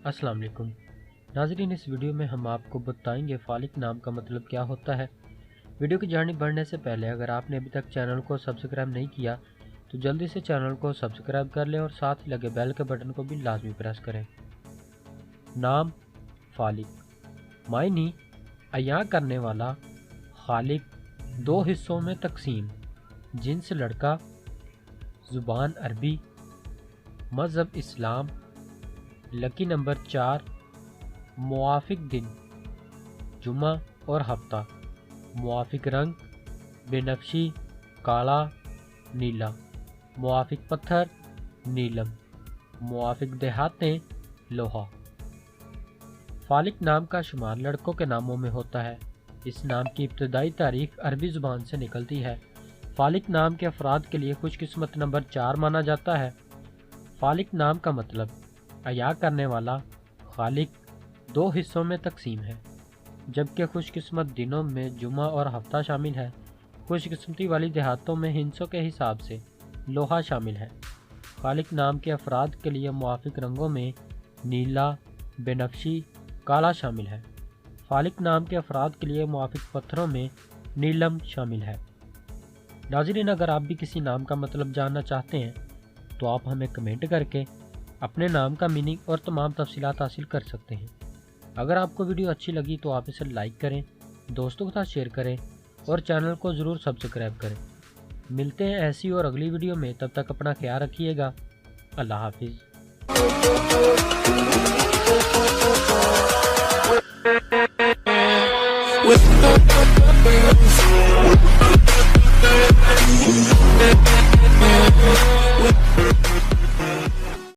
अस्सलाम वालेकुम नाज़रीन, इस वीडियो में हम आपको बताएंगे फालिक नाम का मतलब क्या होता है। वीडियो की जानिब बढ़ने से पहले अगर आपने अभी तक चैनल को सब्सक्राइब नहीं किया तो जल्दी से चैनल को सब्सक्राइब कर लें और साथ ही लगे बेल के बटन को भी लाजमी प्रेस करें। नाम फालिक मायनी अया करने वाला, खालिक दो हिस्सों में तकसीम, जिन्स लड़का, ज़ुबान अरबी, मज़हब इस्लाम, लकी नंबर 4, मुआफिक दिन जुमा और हफ्ता, मुआफिक रंग बेनफ्शी, काला, नीला, मुआफिक पत्थर नीलम, मुआफिक देहातें लोहा। फालिक नाम का शुमार लड़कों के नामों में होता है। इस नाम की इब्तदाई तारीख अरबी ज़ुबान से निकलती है। फालिक नाम के अफराद के लिए खुशकिस्मत नंबर 4 माना जाता है। फालिक नाम का मतलब अया करने वाला, खालिक दो हिस्सों में तकसीम है, जबकि खुशकिस्मत दिनों में जुमा और हफ्ता शामिल है। खुशकिस्मती वाली देहातों में हिंसों के हिसाब से लोहा शामिल है। खालिक नाम के अफराद के लिए मुआफिक रंगों में नीला, बेनफ्शी, काला शामिल है। फालिक नाम के अफराद के लिए मुआफिक पत्थरों में नीलम शामिल है। नाज़रीन, अगर आप भी किसी नाम का मतलब जानना चाहते हैं तो आप हमें कमेंट करके अपने नाम का मीनिंग और तमाम तफसीलात हासिल कर सकते हैं। अगर आपको वीडियो अच्छी लगी तो आप इसे लाइक करें, दोस्तों के साथ शेयर करें और चैनल को ज़रूर सब्सक्राइब करें। मिलते हैं ऐसी और अगली वीडियो में, तब तक अपना ख्याल रखिएगा। अल्लाह हाफिज़। With